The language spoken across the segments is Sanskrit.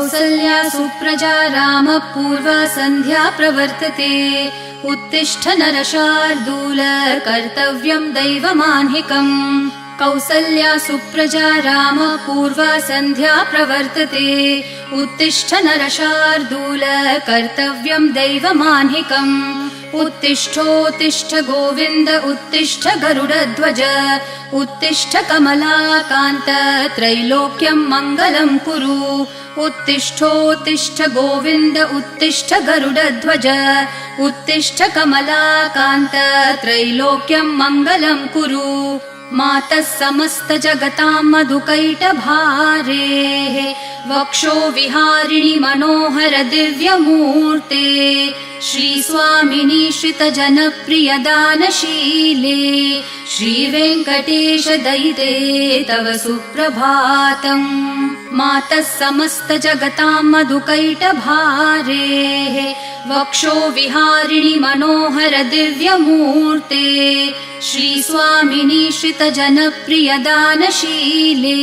कौसल्या सुप्रजा रामः पूर्वा सन्ध्या प्रवर्तते उत्तिष्ठ नरशार्दूल कर्तव्यं दैवमाह्निकम् कौसल्या सुप्रजा रामः पूर्वा सन्ध्या प्रवर्तते उत्तिष्ठ नरशार्दूल कर्तव्यं दैवमाह्निकम् उत्तिष्ठोत्तिष्ठ गोविन्द उत्तिष्ठ गरुडध्वज उत्तिष्ठ कमलाकान्त त्रैलोक्यं मङ्गलं कुरु उत्तिष्ठोत्तिष्ठ गोविन्द उत्तिष्ठ गरुडध्वज उत्तिष्ठ कमलाकान्त त्रैलोक्यं मङ्गलं कुरु मातः समस्त जगतां मधुकैटभारेः वक्षो विहारिणि मनोहर दिव्यमूर्ते श्रीस्वामिनि श्रितजनप्रिय दानशीले श्रीवेङ्कटेश दयिते तव सुप्रभातम् मातः समस्त जगतां मधुकैटभारेः वक्षो विहारिणि मनोहर दिव्यमूर्ते श्रीस्वामिनि श्रितजनप्रिय दानशीले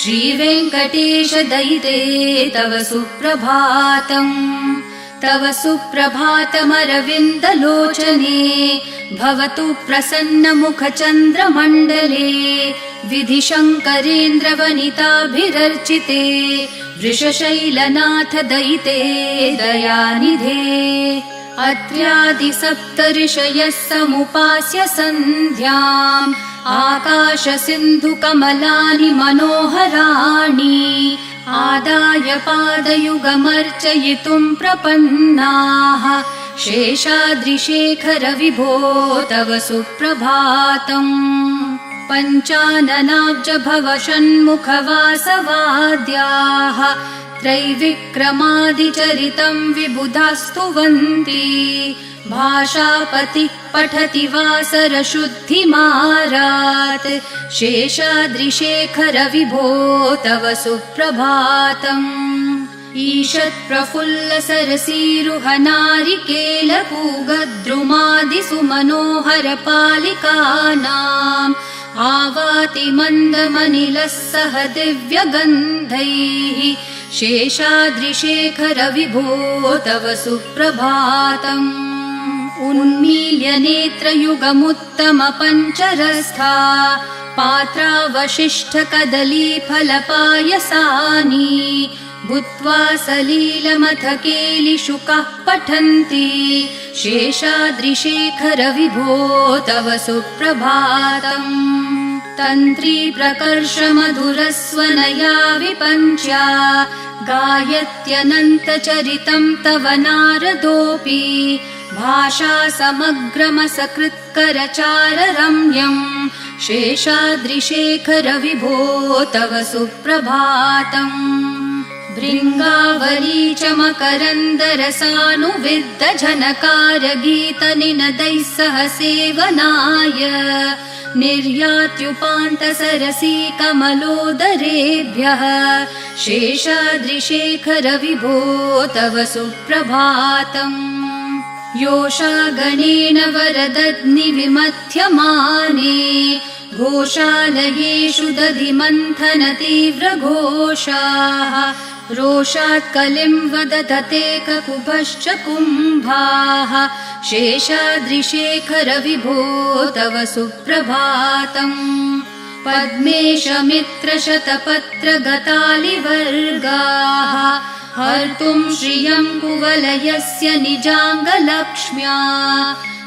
श्रीवेङ्कटेश दयिते तव सुप्रभातम् तव सुप्रभातमरविन्दलोचने भवतु प्रसन्नमुखचन्द्रमण्डले विधिशङ्करेन्द्रवनिताभिरर्चिते वृषशैलनाथ दयिते दयानिधे अत्र्यादिसप्तऋषयः समुपास्य सन्ध्याम् आकाशसिन्धुकमलानि मनोहराणि आदाय पादयुगमर्चयितुं प्रपन्नाः शेषाद्रिशेखर विभो तव सुप्रभातम् पञ्चाननाब्ज भव षण्मुखवासवाद्याः त्रैविक्रमादिचरितं विबुधास्तुवन्ति भाषापतिः पठति वासरशुद्धिमारात् शेषाद्रिशेखर विभो तव सुप्रभातम् ईषत्प्रफुल्लसरसीरुहनारिकेलपूगद्रुमादिसुमनोहरपालिकानाम् आवाति मन्दमनिलः सह दिव्यगन्धैः शेषाद्रिशेखर विभो तव सुप्रभातम् उन्मील्य नेत्रयुगमुत्तम पञ्चरस्था पात्रावशिष्टकदलीफलपायसानि भूत्वा सलीलमथ केलिशुकाः पठन्ति शेषाद्रिशेखर विभो तव सुप्रभातम् तन्त्री प्रकर्ष मधुरस्वनया विपञ्च्या गायत्यनन्तचरितं तव नारदोऽपि भाषा समग्रमसकृत्करचाररम्यम् शेषाद्रिशेखर विभो तव सुप्रभातम् भृङ्गावली च मकरन्दरसानुविद्ध झनकार गीतनिनदैः सह सेवनाय निर्यात्युपान्तसरसी कमलोदरेभ्यः शेषाद्रिशेखर विभो तव सुप्रभातम् योषागणेन वरदग्निविमथ्यमाने घोषालयेषु दधिमन्थन तीव्रघोषाः रोषात् कलिं वदधते ककुभश्च कुम्भाः शेषाद्रिशेखर विभो तव सुप्रभातम् पद्मेशमित्रशतपत्रगतालिवर्गाः हर्तुं श्रियं कुवलयस्य निजाङ्गलक्ष्म्या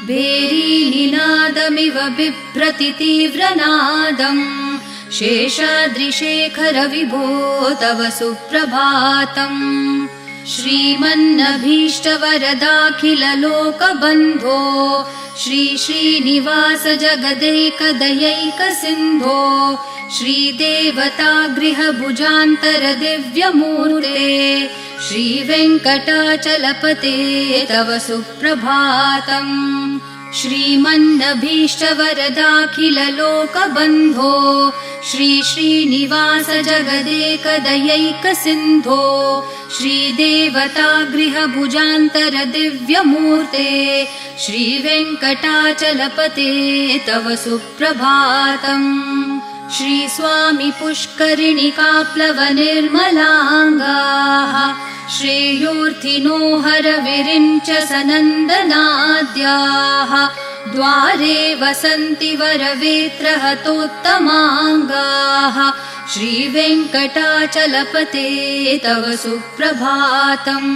भेरीनिनादमिव बिभ्रति तीव्रनादम् शेषाद्रिशेखर विभो तव सुप्रभातम् श्रीमन्नभीष्टवरदाखिललोकबन्धो श्री श्रीनिवास जगदैकदयैकसिन्धो श्रीदेवतागृहभुजान्तर दिव्यमूर्ते श्रीवेङ्कटाचलपते तव सुप्रभातम् श्रीमन्नभीष्टवरदाखिललोकबन्धो श्री श्रीनिवास जगदेकदयैकसिन्धो श्रीदेवतागृहभुजान्तर दिव्यमूर्ते श्रीवेङ्कटाचलपते तव सुप्रभातम् श्रीस्वामी पुष्करिणिकाप्लवनिर्मलाङ्गाः श्रेयोर्थिनो हरविरिञ्च सनन्दनाद्याः द्वारे वसन्ति वरवेत्रहतोत्तमाङ्गाः श्रीवेङ्कटाचलपते तव सुप्रभातम्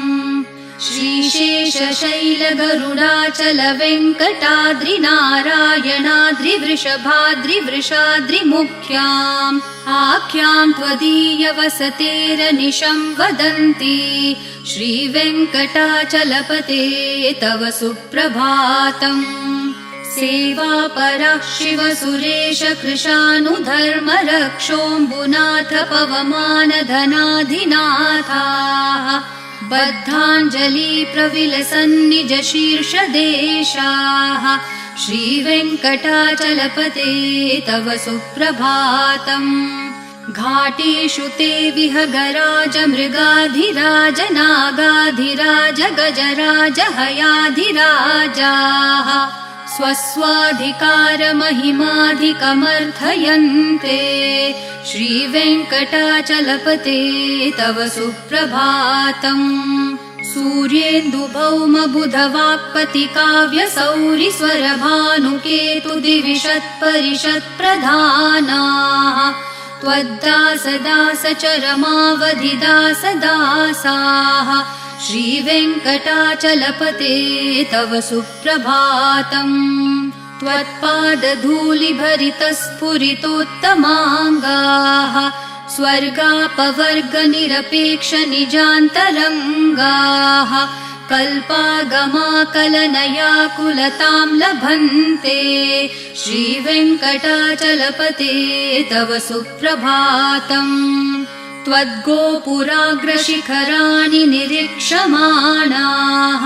श्रीशेषशैलगरुडाचलवेङ्कटाद्रिनारायणाद्रिवृषभाद्रिवृषाद्रिमुख्याम् आख्यां त्वदीयवसतेरनिशं वदन्ति श्रीवेङ्कटाचलपते तव सुप्रभातम् सेवापरः शिवसुरेश कृशानुधर्मरक्षोऽम्बुनाथ पवमानधनाधिनाथाः बद्धाञ्जलि प्रविलसन्निज शीर्षदेशाः श्रीवेङ्कटाचलपते तव सुप्रभातम् घाटेषु ते विहगराज मृगाधिराज नागाधिराज गजराज हयाधिराजाः स्वस्वाधिकारमहिमाधिकमर्थयन्ते श्रीवेङ्कटाचलपते तव सुप्रभातम् सूर्येन्दुभौमबुधवाक्पतिकाव्यसौरिस्वरभानुकेतुदिविषत्परिषत्प्रधानाः त्वद्दासदासचरमावधिदासदासाः श्रीवेङ्कटाचलपते तव सुप्रभातम् त्वत्पादधूलिभरितस्फुरितोत्तमाङ्गाः स्वर्गापवर्गनिरपेक्षनिजान्तरङ्गाः कल्पागमाकलनयाकुलतां लभन्ते श्रीवेङ्कटाचलपते तव सुप्रभातम् त्वद्गोपुराग्रशिखराणि निरीक्षमाणाः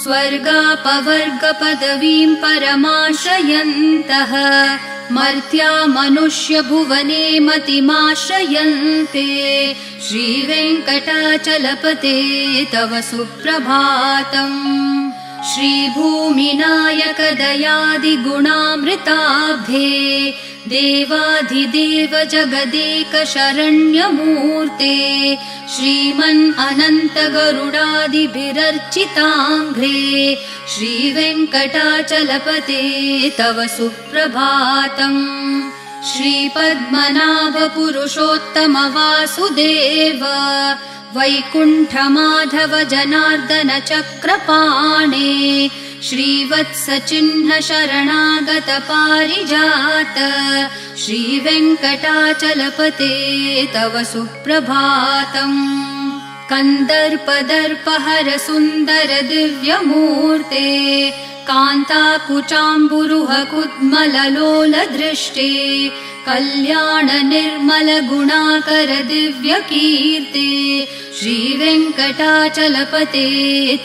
स्वर्गापवर्गपदवीं परमाश्रयन्तः मर्त्या मनुष्यभुवने मतिमाश्रयन्ते श्रीवेङ्कटाचलपते तव सुप्रभातम् श्रीभूमिनायकदयादिगुणामृताब्धे देवाधिदेव जगदेक शरण्यमूर्ते श्रीमन् अनन्त गरुडादिभिरर्चिताङ्घ्रे श्रीवेङ्कटाचलपते तव सुप्रभातम् श्रीपद्मनाभ पुरुषोत्तम वासुदेव वैकुण्ठमाधव जनार्दन चक्रपाणे श्रीवत्सचिह्न शरणागत पारिजात श्रीवेङ्कटाचलपते तव सुप्रभातम् कन्दर्पदर्पहर सुन्दर दिव्यमूर्ते कान्ताकुचाम्बुरुह कुड्मललोल दृष्टे कल्याण निर्मल गुणाकर दिव्यकीर्ते श्रीवेङ्कटाचलपते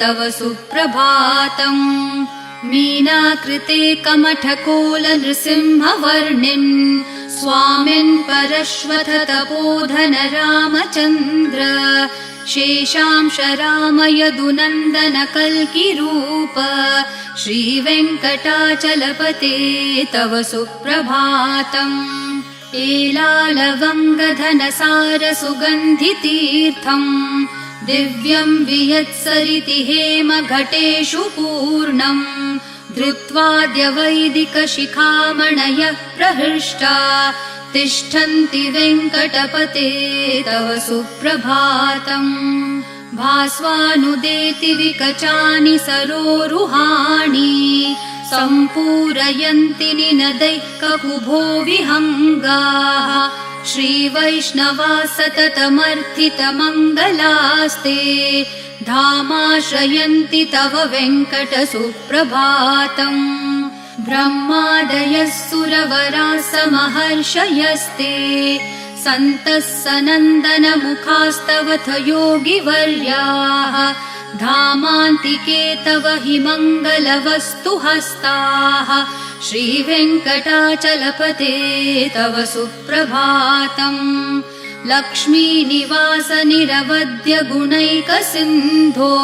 तव सुप्रभातम् मीनाकृते कमठकोल नृसिंहवर्णिन् स्वामिन् परश्वथ तपोधन रामचन्द्र शेषांश राम यदुनन्दन कल्किरूप श्रीवेङ्कटाचलपते तव सुप्रभातम् एलालवङ्गधनसार सुगन्धितीर्थम् दिव्यं वियत्सरिति हेम घटेषु पूर्णम् धृत्वाद्य वैदिकशिखामणयः प्रहृष्टा तिष्ठन्ति वेङ्कटपते तव सुप्रभातम् भास्वानुदेति विकचानि सरोरुहाणि सम्पूरयन्ति निनदैः ककुभो विहङ्गाः श्रीवैष्णवा सततमर्थितमङ्गलास्ते धामाश्रयन्ति तव वेङ्कट सुप्रभातम् ब्रह्मादयः सुरवराः समहर्षयस्ते सन्तः सनन्दन मुखास्तवथ योगिवर्याः धामान्तिके तव हि मङ्गलवस्तु हस्ताः श्रीवेङ्कटाचलपते तव सुप्रभातम् लक्ष्मीनिवास निरवद्य गुणैकसिन्धो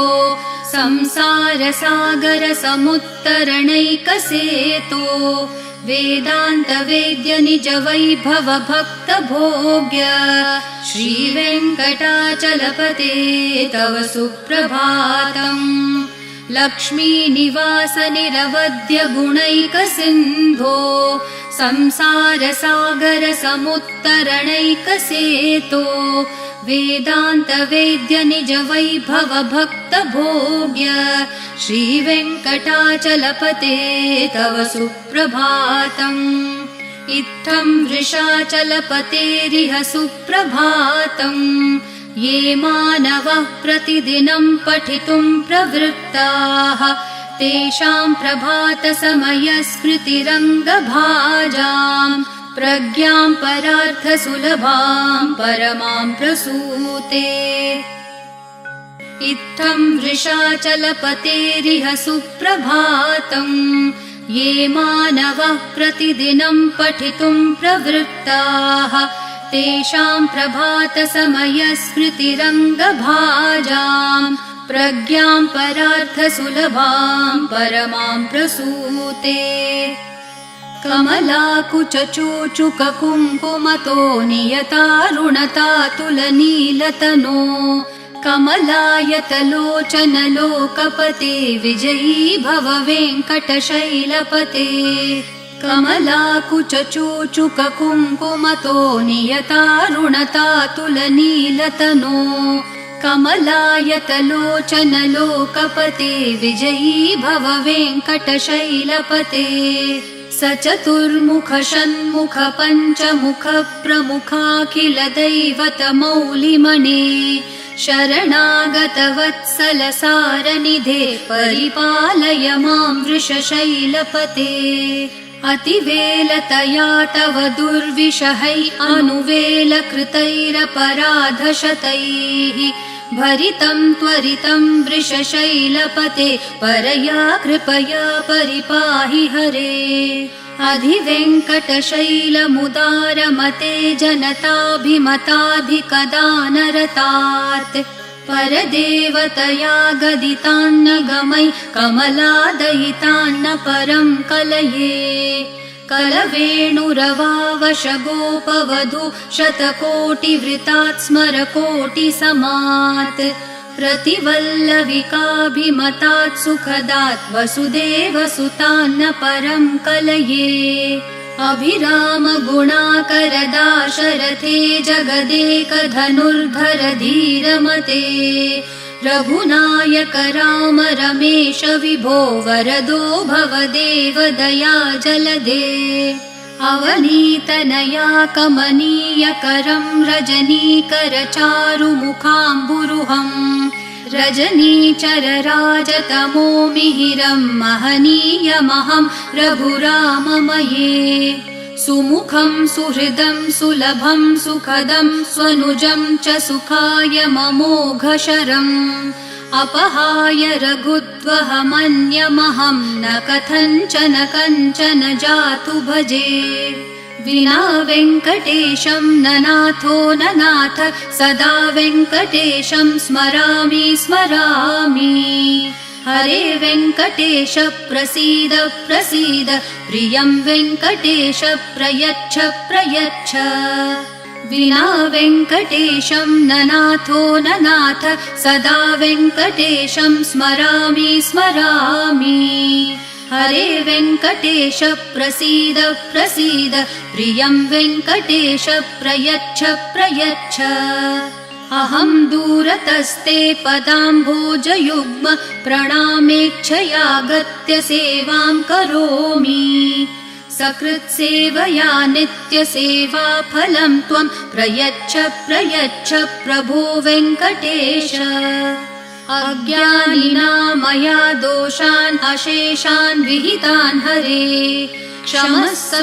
संसार सागर समुत्तरणैकसेतो वेदान्तवेद्य निजवैभव भक्तभोग्य श्रीवेङ्कटाचलपते तव सुप्रभातम्। लक्ष्मीनिवास निरवध्य गुणैकसिन्धो संसारसागर समुत्तरणैकसेतो वेदान्तवेद्य निजवैभव भक्तभोग्य श्रीवेङ्कटाचलपते तव सुप्रभातम्। इत्थं वृषाचलपतेरिह सुप्रभातम्। ये मानवः प्रतिदिनं पठितुं प्रवृत्ताः तेषां प्रभातसमयस्मृतिरङ्गभाजाम् प्रज्ञां परार्थसुलभां परमां प्रसूते। इत्थं वृषाचलपतेरिह सुप्रभातम्। ये मानवः प्रतिदिनं पठितुं प्रवृत्ताः तेषां प्रभातसमयस्मृतिरङ्गभाजाम् प्रज्ञां परार्थसुलभां परमां प्रसूते। कमलाकुचूचुककुङ्कुमतो नियतारुणतातुलनीलतनो कमलायतलोचनलोकपते विजयी भव वेङ्कटशैलपते। कमलाकुचूचुककुङ्कुमतो नियतारुणतातुलनीलतनो कमलायतलोचनलोकपते विजयी भव वेङ्कटशैलपते। स चतुर्मुख षण्मुख पञ्चमुख प्रमुखाखिल दैवतमौलिमणे शरणागतवत्सल सारनिधे परिपालय मां वृषशैलपते। अतिवेलतया तव दुर्विषहै अनुवेलकृतैरपराधशतैः भरितं त्वरितं वृषशैलपते परया कृपया परिपाहि हरे। अधिवेङ्कटशैलमुदारमते जनताभिमताधिकदानरतात् परदेवतया गदितान्न गमै कमलादयितान्न परं कलये। कलवेणुरवावशगोपवधू शतकोटिवृतात् स्मरकोटिसमात् प्रतिवल्लविकाभिमतात् सुखदात् वसुदेवसुतान्न परं कलये। अभिराम गुणाकरदाशरथे जगदेकधनुर्धर धीरमते रघुनायक राम रमेश विभो वरदो भवदेव दया जलदे। अवनीतनया कमनीयकरं रजनीकर चारुमुखाम्बुरुहं रजनीचरराजतमो मिहिरं महनीयमहं रघुराममये। सुमुखं सुहृदं सुलभं सुखदं स्वनुजं च सुखाय ममोघशरम् अपहाय रघुत्वहमन्यमहं न कथञ्चन कञ्चन जातु भजे। विना वेङ्कटेशं न नाथो न नाथ सदा वेङ्कटेशं स्मरामि स्मरामि। हरे वेङ्कटेश प्रसीद प्रसीद प्रियं वेङ्कटेश प्रयच्छ प्रयच्छ। विना वेङ्कटेशं न नाथो न नाथ सदा वेङ्कटेशं स्मरामि स्मरामि। हरे वेङ्कटेश प्रसीद प्रसीद प्रियं वेङ्कटेश प्रयच्छ प्रयच्छ। अहं दूरतस्ते पदाम्भोजयुग्म प्रणामेच्छयागत्य सेवां करोमि। सकृत्सेवया नित्यसेवाफलं त्वं प्रयच्छ प्रयच्छ प्रभो वेङ्कटेश। अज्ञानिना मया दोषान् अशेषान् विहितान् हरे क्षमस्व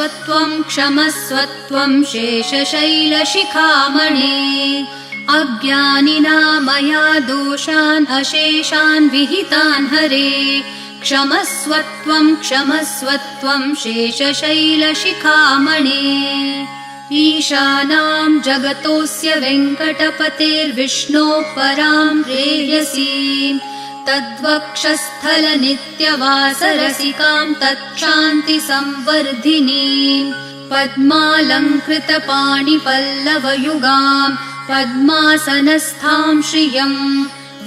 त्वं शेषशैलशिखामणे। अज्ञानिना मया दोषान् अशेषान् विहितान् हरे क्षमस्व त्वं शेषशैलशिखामणे। ईशानां जगतोऽस्य वेङ्कटपतेर्विष्णोः परां प्रेयसीं तद्वक्षस्थलनित्यवासरसिकां तच्छान्तिसंवर्धिनीं पद्मालङ्कृतपाणिपल्लवयुगां पद्मासनस्थां श्रियम्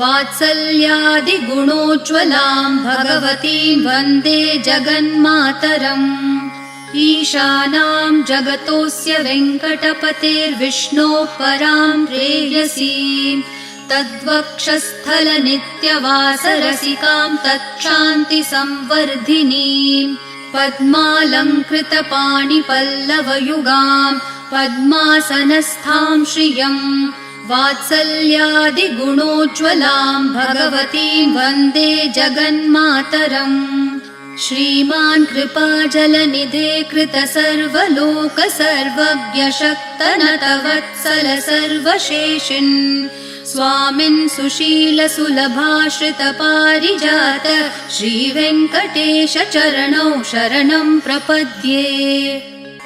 वात्सल्यादिगुणोज्ज्वलां भगवतीं वन्दे जगन्मातरम् ईशानां जगतोऽस्य वेङ्कटपतेर्विष्णोः परां प्रेयसीं तद्वक्षस्थलनित्यवासरसिकां तच्छान्तिसंवर्धिनीं पद्मालङ्कृतपाणिपल्लवयुगां पद्मासनस्थां श्रियम् वात्सल्यादिगुणोज्ज्वलां भगवतीं वन्दे जगन्मातरम् श्रीमान् कृपाजलनिधे कृतसर्वलोकसर्वज्ञ शक्तनतवत्सल सर्वशेषिन् स्वामिन् सुशीलसुलभाश्रितपारिजात श्रीवेङ्कटेश चरणौ शरणं प्रपद्ये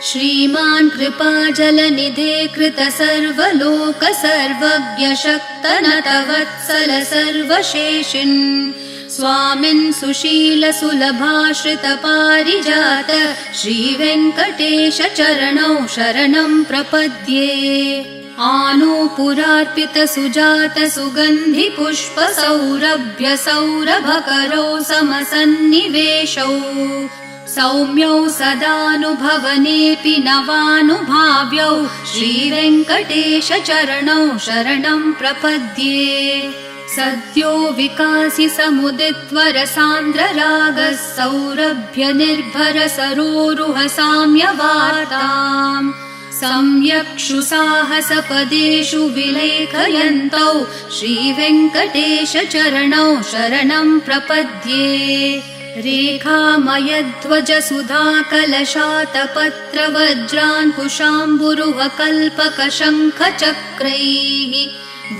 श्रीमान् कृपाजलनिधे कृतसर्वलोकसर्वज्ञ शक्तनतवत्सल सर्वशेषिन् स्वामिन् सुशीलसुलभाश्रितपारिजात श्रीवेङ्कटेश चरणौ शरणं प्रपद्ये आनूपुरार्पितसुजातसुगन्धिपुष्पसौरभ्यसौरभकरौ समसन्निवेशौ सौम्यौ सदानुभवनेऽपि नवानुभाव्यौ श्रीवेङ्कटेश चरणौ शरणं प्रपद्ये सद्यो विकासि समुदित्वरसान्द्ररागः सौरभ्यनिर्भर सरोरुह साम्यवार्ताम् सम्यक्षु साहसपदेषु विलेखयन्तौ श्रीवेङ्कटेश चरणौ शरणं प्रपद्ये रेखामयध्वज सुधाकलशातपत्रवज्राङ्कुशाम्बुरुहकल्पकशङ्खचक्रैः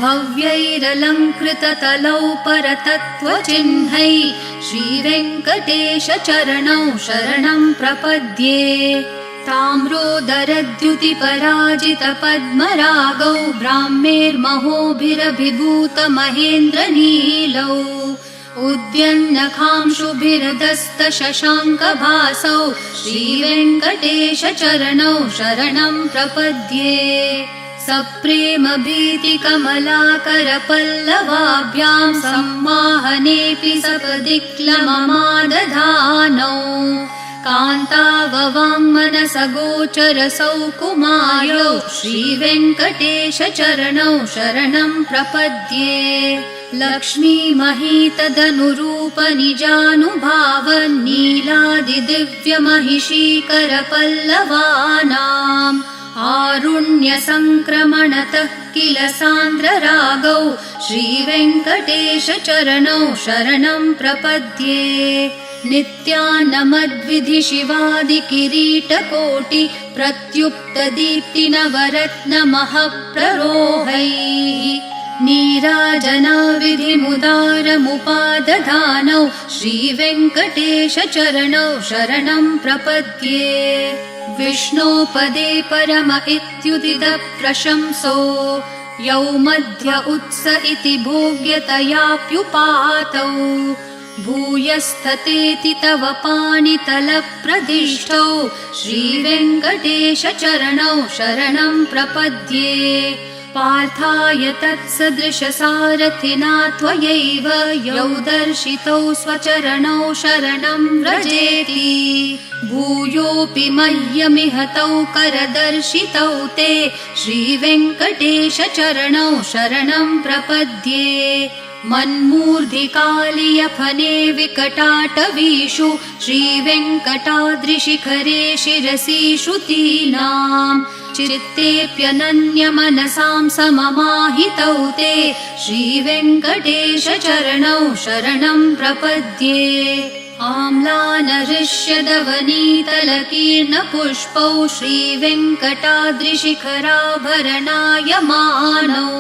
भव्यैरलङ्कृततलौ परतत्त्वचिह्नैः श्रीवेङ्कटेश चरणौ शरणं प्रपद्ये ताम्रोदरद्युतिपराजितपद्मरागौ ब्राह्मेर्महोभिरभिभूतमहेन्द्रनीलौ उद्यन्नखांशुभिरदस्तशशाङ्कभासौ श्रीवेङ्कटेश चरणौ शरणं प्रपद्ये सप्रेमभीतिकमलाकरपल्लवाभ्यां सम्माहनेऽपि सपदि क्लममादधानौ कान्ताववाङ्मनसगोचरसौकुमार्यौ श्रीवेङ्कटेश चरणौ शरणं प्रपद्ये लक्ष्मीमहीतदनुरूपनिजानुभावन्नीलादिदिव्यमहिषीकरपल्लवानाम् आरुण्यसङ्क्रमणतः किल सान्द्ररागौ श्रीवेङ्कटेश चरणौ शरणं प्रपद्ये नित्यानमद्विधि शिवादिकिरीटकोटि प्रत्युक्तदीप्तिनवरत्नमःप्ररोहैः नीराजनाविधिमुदारमुपादधानौ श्रीवेङ्कटेश चरणौ शरणं प्रपद्ये विष्णोपदे परम इत्युदितः प्रशंसो यौ मध्य उत्स इति भोग्यतयाप्युपातौ भूयस्ततेति तव पाणितलप्रदिष्टौ श्रीवेङ्कटेश चरणौ शरणं प्रपद्ये पार्थाय तत्सदृशसारथिना त्वयैव यौ दर्शितौ स्वचरणौ शरणं व्रजेति भूयोऽपि मह्यमिह तौ करदर्शितौ ते श्रीवेङ्कटेश चरणौ शरणं प्रपद्ये मन्मूर्धिकालियफने विकटाटवीषु श्रीवेङ्कटाद्रिशिखरे शिरसि श्रुतीनाम् चित्तेऽप्यनन्यमनसां सममाहितौ ते श्रीवेङ्कटेश चरणौ शरणं प्रपद्ये आम्लानहृष्यदवनीतलकीर्णपुष्पौ श्रीवेङ्कटाद्रिशिखराभरणायमानौ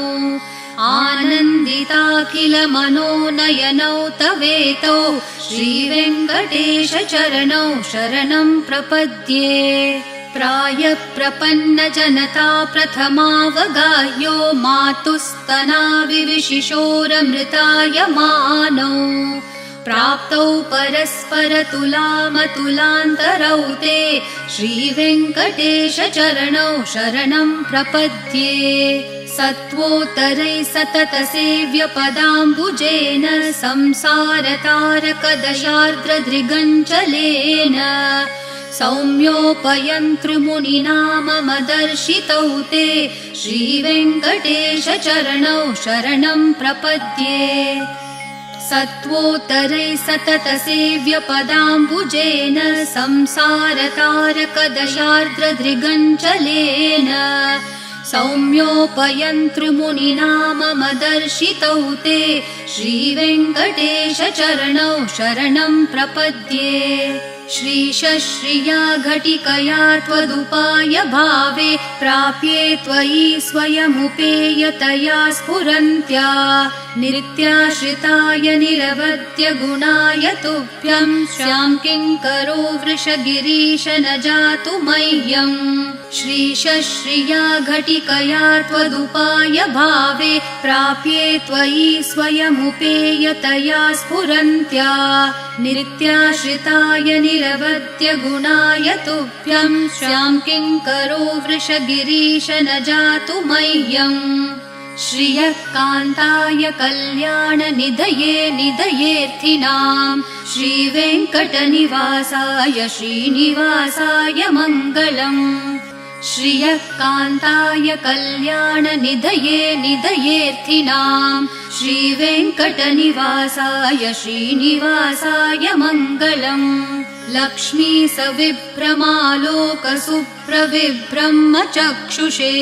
आनन्दिताखिलमनोनयनौ तवेतौ श्रीवेङ्कटेश चरणौ शरणं प्रपद्ये प्रायप्रपन्नजनता प्रथमावगाह्यो मातुस्तनाविविशिशोरमृतायमानौ प्राप्तौ परस्परतुलामतुलान्तरौ ते श्रीवेङ्कटेशचरणौ शरणं प्रपद्ये सत्वोत्तरैः सततसेव्यपदाम्बुजेन संसारतारकदशार्द्रदृगञ्चलेन सौम्योपयन्तृमुनिना मम दर्शितौ ते श्रीवेङ्कटेशचरणौ शरणं प्रपद्ये सत्वोत्तरैः सततसेव्यपदाम्बुजेन संसारतारकदशार्द्रदृगञ्चलेन सौम्योपयन्तृमुनिना मम दर्शितौ ते श्रीवेङ्कटेशचरणौ शरणं प्रपद्ये श्रीशश्रिया घटिकया त्वदुपाय भावे प्राप्ये त्वयि स्वयमुपेयतया स्फुरन्त्या नित्याश्रिताय निरवद्य गुणाय तुभ्यं स्यां किङ्करो वृषगिरीश न जातु मह्यम् श्रीशश्रिया घटिकया त्वदुपाय भावे प्राप्ये त्वयि स्वयमुपेयतया स्फुरन्त्या नित्याश्रिताय निरवद्य गुणाय तुभ्यं स्यां किङ्करो वृषगिरीश न जातु मह्यम् श्रियः कान्ताय कल्याणनिधये निधयेऽर्थिनां श्रीवेङ्कटनिवासाय श्रीनिवासाय मङ्गलम् श्रियः कान्ताय कल्याणनिधये निधयेऽर्थिनां श्रीवेङ्कटनिवासाय श्रीनिवासाय मङ्गलम् लक्ष्मी सविभ्रमालोकसुप्रविभ्रमचक्षुषे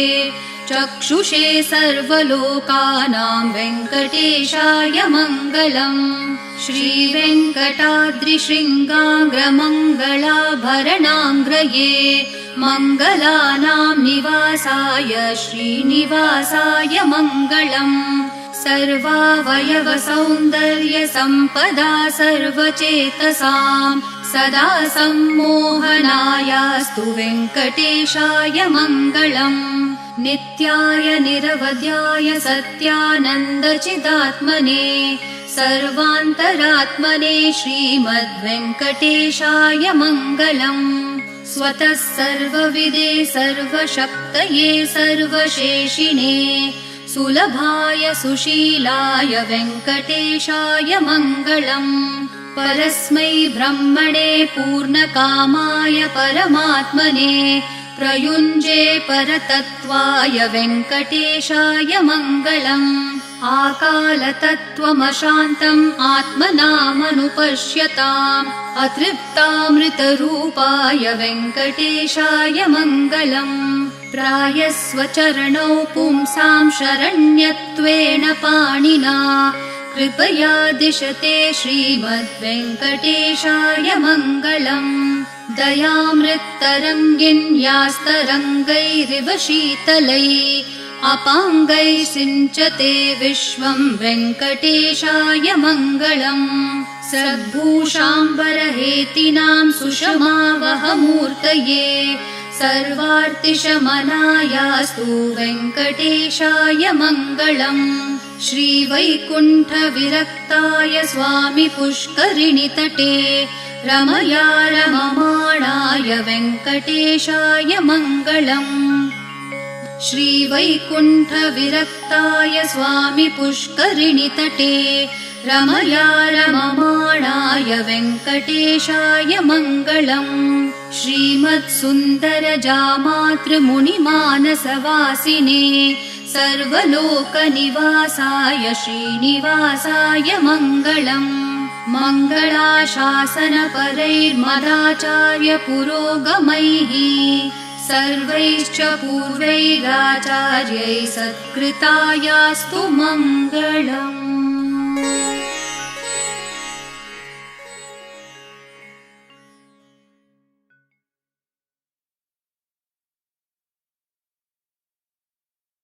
चक्षुषे सर्वलोकानां वेङ्कटेशाय मङ्गलम् श्रीवेङ्कटाद्रिशृङ्गाग्रमङ्गलाभरणाङ्ग्रये मङ्गलानां निवासाय श्रीनिवासाय मङ्गलम् सर्वावयवसौन्दर्यसम्पदा सर्वचेतसां सदा सम्मोहनायास्तु वेङ्कटेशाय मङ्गलम् नित्याय निरवध्याय सत्यानन्दचिदात्मने सर्वान्तरात्मने श्रीमद्वेङ्कटेशाय मङ्गलम् स्वतः सर्वविदे सर्वशक्तये सर्वशेषिणे सुलभाय सुशीलाय वेङ्कटेशाय मङ्गलम् परस्मै ब्रह्मणे पूर्णकामाय परमात्मने प्रयुञ्जे परतत्त्वाय वेङ्कटेशाय मङ्गलम् आकालतत्त्वमशान्तम् आत्मनामनुपश्यताम् अतृप्तामृतरूपाय वेङ्कटेशाय मङ्गलम् प्रायस्वचरणौ पुंसां शरण्यत्वेन पाणिना कृपया दिशते श्रीमद्वेङ्कटेशाय मङ्गलम् दयामृत्तरङ्गिन्यास्तरङ्गैरिव शीतलैः अपाङ्गैः सिञ्चते विश्वं वेङ्कटेशाय मङ्गलम् सद्भूषाम्बरहेतिनां सुषमावहमूर्तये सर्वार्तिशमनायास्तु वेङ्कटेशाय मङ्गलम् श्रीवैकुण्ठविरक्ताय स्वामि पुष्करिणीतटे रमया रममाणाय वेङ्कटेशाय मङ्गलम् श्रीवैकुण्ठविरक्ताय स्वामि पुष्करिणीतटे रमया रममाणाय वेङ्कटेशाय मङ्गलम् श्रीमत्सुन्दरजामातृमुनिमानसवासिने सर्वलोकनिवासाय श्रीनिवासाय मङ्गलम् मङ्गलाशासनपरैर्मदाचार्य पुरोगमैः सर्वैश्च पूर्वैराचार्यैः सत्कृतायास्तु मङ्गलम्।